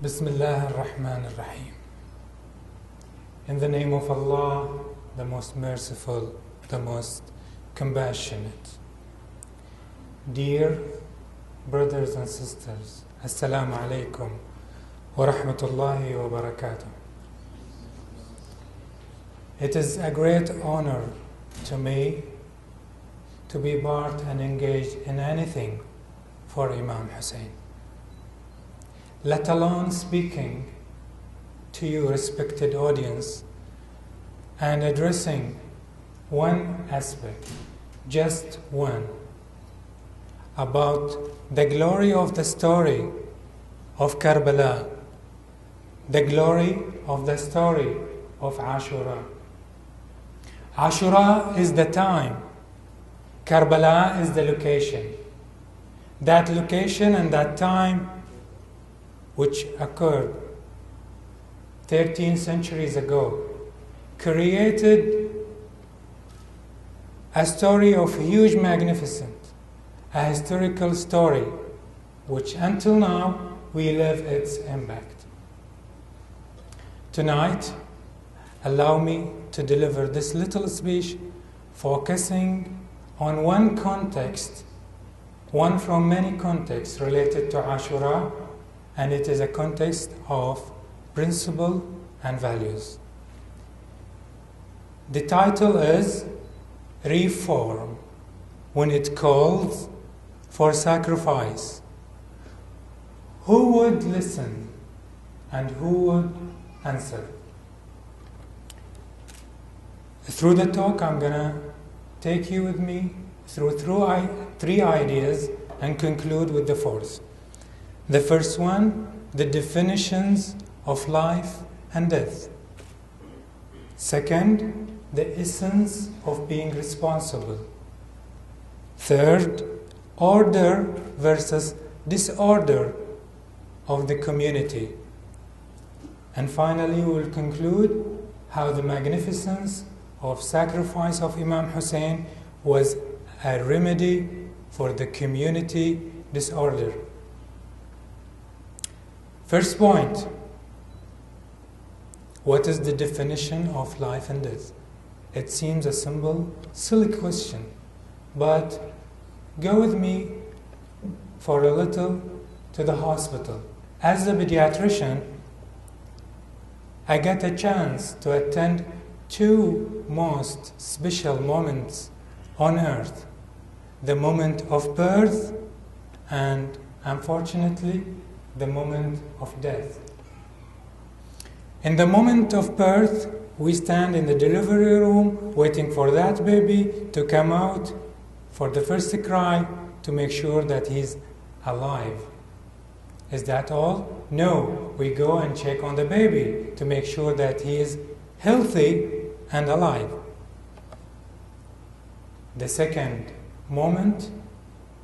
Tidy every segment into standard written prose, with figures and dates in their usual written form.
Bismillah ar-Rahman ar-Rahim. In the name of Allah, the most merciful, the most compassionate. Dear brothers and sisters, Assalamu alaikum wa rahmatullahi wa barakatuh. It is a great honor to me to be part and engaged in anything for Imam Hussein, let alone speaking to you, respected audience, and addressing one aspect, just one, about the glory of the story of Karbala, the glory of the story of Ashura. Ashura is the time, Karbala is the location. That location and that time, which occurred 13 centuries ago, created a story of huge magnificence, a historical story, which until now we live its impact. Tonight, allow me to deliver this little speech focusing on one context, one from many contexts related to Ashura, and it is a context of principle and values. The title is Reform, when it calls for sacrifice. Who would listen and who would answer? Through the talk, I'm gonna take you with me through three ideas and conclude with the fourth. The first one, the definitions of life and death. Second, the essence of being responsible. Third, order versus disorder of the community. And finally, we will conclude how the magnificence of sacrifice of Imam Hussein was a remedy for the community disorder. First point, what is the definition of life and death? It seems a simple, silly question, but go with me for a little to the hospital. As a pediatrician, I get a chance to attend two most special moments on earth, the moment of birth and, unfortunately, the moment of death. In the moment of birth, we stand in the delivery room waiting for that baby to come out for the first cry to make sure that he's alive. Is that all? No, we go and check on the baby to make sure that he is healthy and alive. The second moment,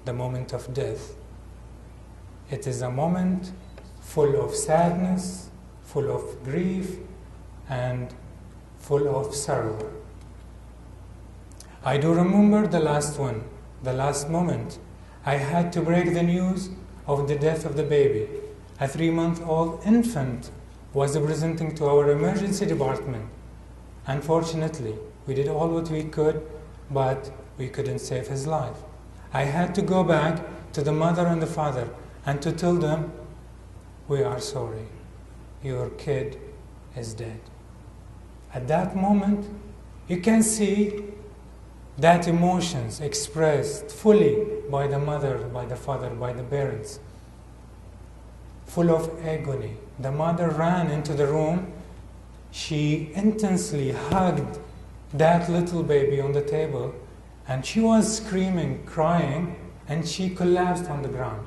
the moment of death. It is a moment full of sadness, full of grief, and full of sorrow. I do remember the last one, the last moment. I had to break the news of the death of the baby. A 3-month-old infant was presenting to our emergency department. Unfortunately, we did all what we could, but we couldn't save his life. I had to go back to the mother and the father and to tell them, we are sorry, your kid is dead. At that moment, you can see that emotions expressed fully by the mother, by the father, by the parents, full of agony. The mother ran into the room. She intensely hugged that little baby on the table, and she was screaming, crying, and she collapsed on the ground.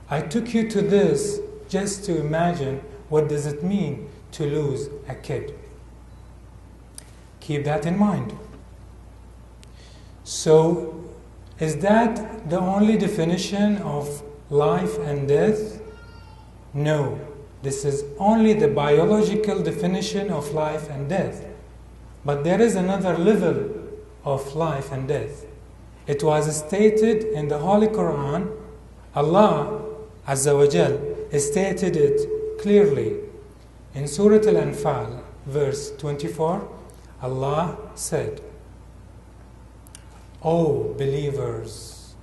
I took you to this just to imagine what does it mean to lose a kid. Keep that in mind. So, is that the only definition of life and death? No. This is only the biological definition of life and death. But there is another level of life and death. It was stated in the Holy Quran. Allah Azza wa Jal stated it clearly. In Surah Al-Anfal, verse 24, Allah said, "O believers,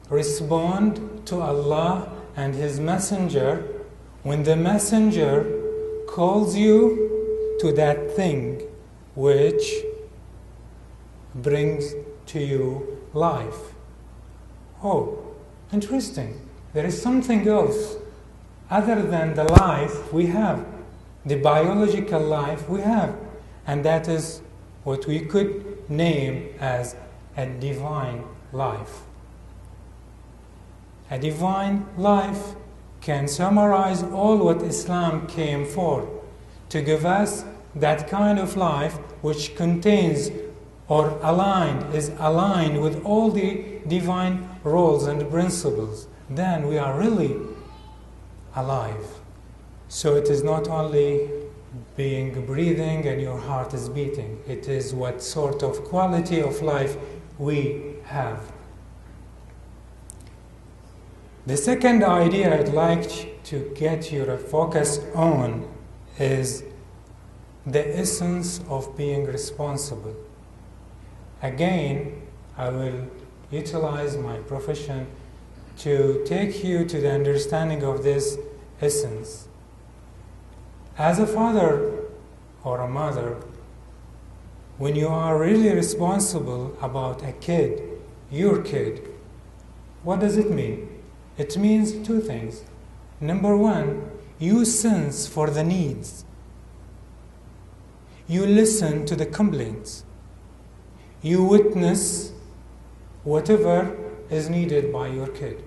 respond to Allah and His Messenger when the Messenger calls you to that thing which brings to you life." Oh, interesting. There is something else other than the life we have, the biological life we have, and that is what we could name as a divine life. A divine life can summarize all what Islam came for, to give us that kind of life which contains or is aligned with all the divine roles and principles. Then we are really alive. So it is not only breathing and your heart is beating. It is what sort of quality of life we have. The second idea I'd like to get your focus on is the essence of being responsible. Again, I will utilize my profession to take you to the understanding of this essence. As a father or a mother, when you are really responsible about a kid, your kid, what does it mean? It means two things. Number one, you sense for the needs. You listen to the complaints. You witness whatever is needed by your kid.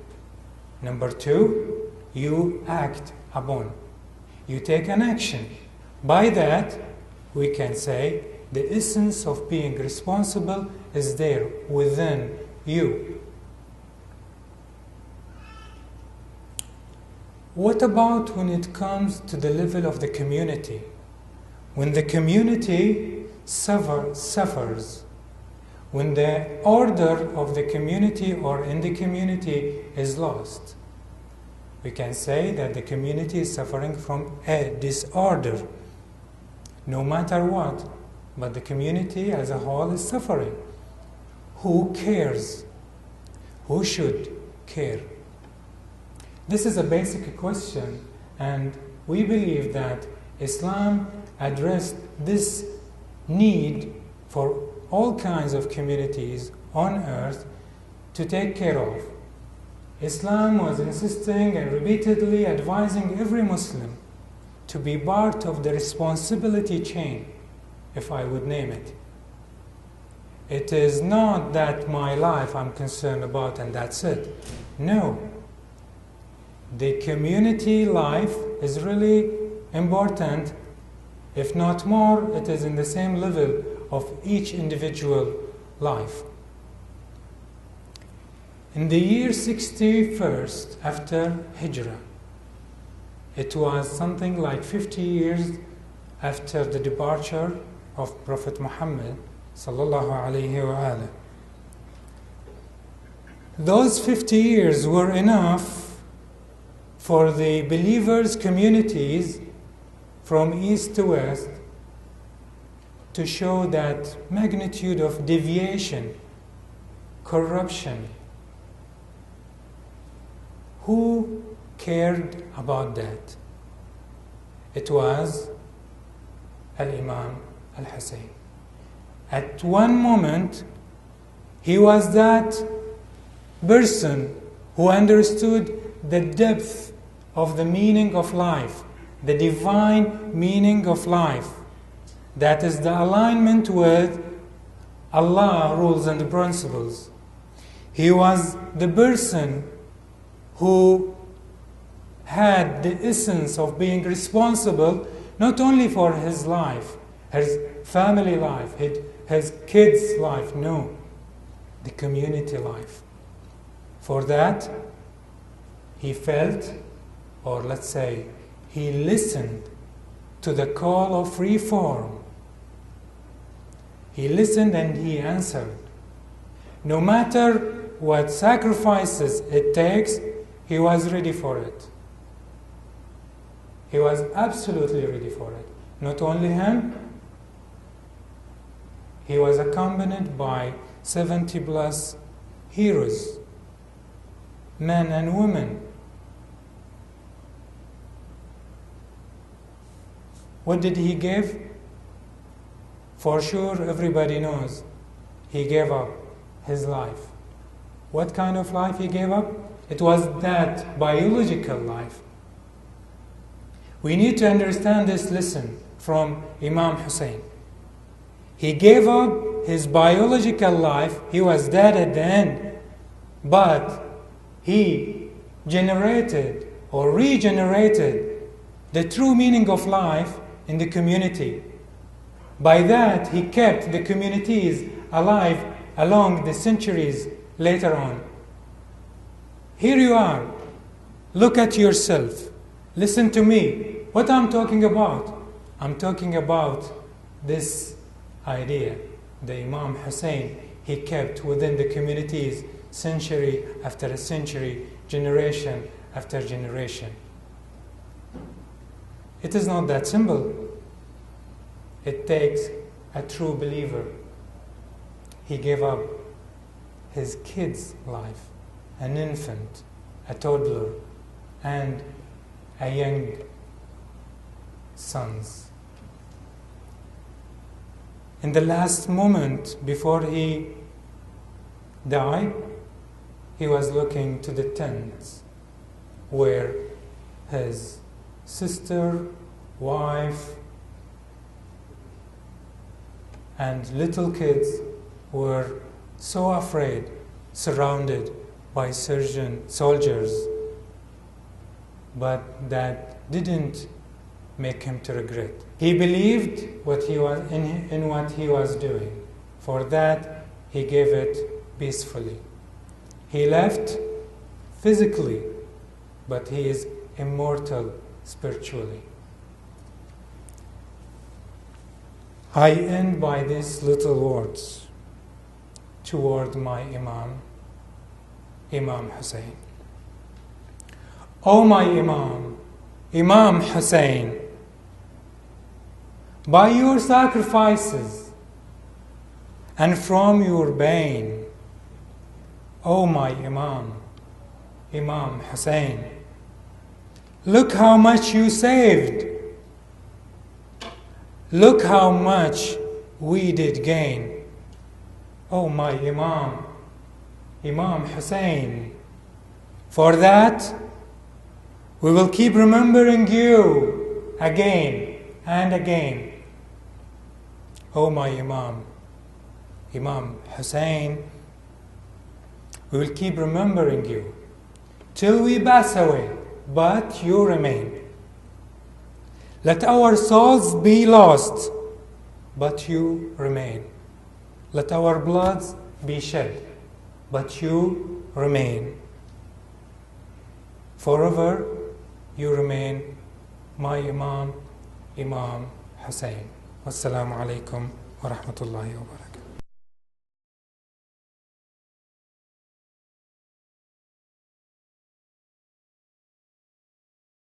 Number two, you act upon. You take an action. By that, we can say the essence of being responsible is there within you. What about when it comes to the level of the community? When the community suffers, when the order of the community or in the community is lost, we can say that the community is suffering from a disorder. No matter what, but the community as a whole is suffering. Who cares? Who should care? This is a basic question, and we believe that Islam addressed this need for all kinds of communities on earth to take care of. Islam was insisting and repeatedly advising every Muslim to be part of the responsibility chain, if I would name it. It is not that my life I'm concerned about and that's it. No. The community life is really important. If not more, it is in the same level of each individual life. In the year 61st after Hijrah, it was something like 50 years after the departure of Prophet Muhammad sallallahu alaihi wasallam. Those 50 years were enough for the believers' communities from east to west to show that magnitude of deviation, corruption. Who cared about that? It was Al-Imam Al-Hussein. At one moment, he was that person who understood the depth of the meaning of life, the divine meaning of life. That is the alignment with Allah rules and principles. He was the person who had the essence of being responsible not only for his life, his family life, his kids' life, no, the community life. For that, he felt, or let's say, he listened to the call of reform. He listened and he answered. No matter what sacrifices it takes, he was ready for it. He was absolutely ready for it. Not only him, he was accompanied by 70 plus heroes, men and women. What did he give? For sure, everybody knows. He gave up his life. What kind of life he gave up? It was that biological life. We need to understand this lesson from Imam Hussein. He gave up his biological life. He was dead at the end. But he generated or regenerated the true meaning of life in the community. By that, he kept the communities alive along the centuries later on. Here you are. Look at yourself. Listen to me. What I'm talking about? I'm talking about this idea. The Imam Hussein, he kept within the communities century after century, generation after generation. It is not that simple. It takes a true believer. He gave up his kid's life, an infant, a toddler, and a young sons. In the last moment before he died, he was looking to the tents where his sister, wife, and little kids were so afraid, surrounded by soldiers, but that didn't make him to regret. He believed what he was in what he was doing. For that, he gave it peacefully. He left physically, but he is immortal spiritually. I end by these little words toward my Imam, Imam Hussein. O my Imam, Imam Hussein, by your sacrifices and from your pain, O my Imam, Imam Hussein, look how much you saved. Look how much we did gain. O my Imam, Imam Hussein, for that we will keep remembering you again and again. O my Imam, Imam Hussein, we will keep remembering you till we pass away, but you remain. Let our souls be lost, but you remain. Let our bloods be shed, but you remain. Forever you remain my Imam, Imam Hussein. Wassalamu alaikum wa rahmatullahi wa barakatuh.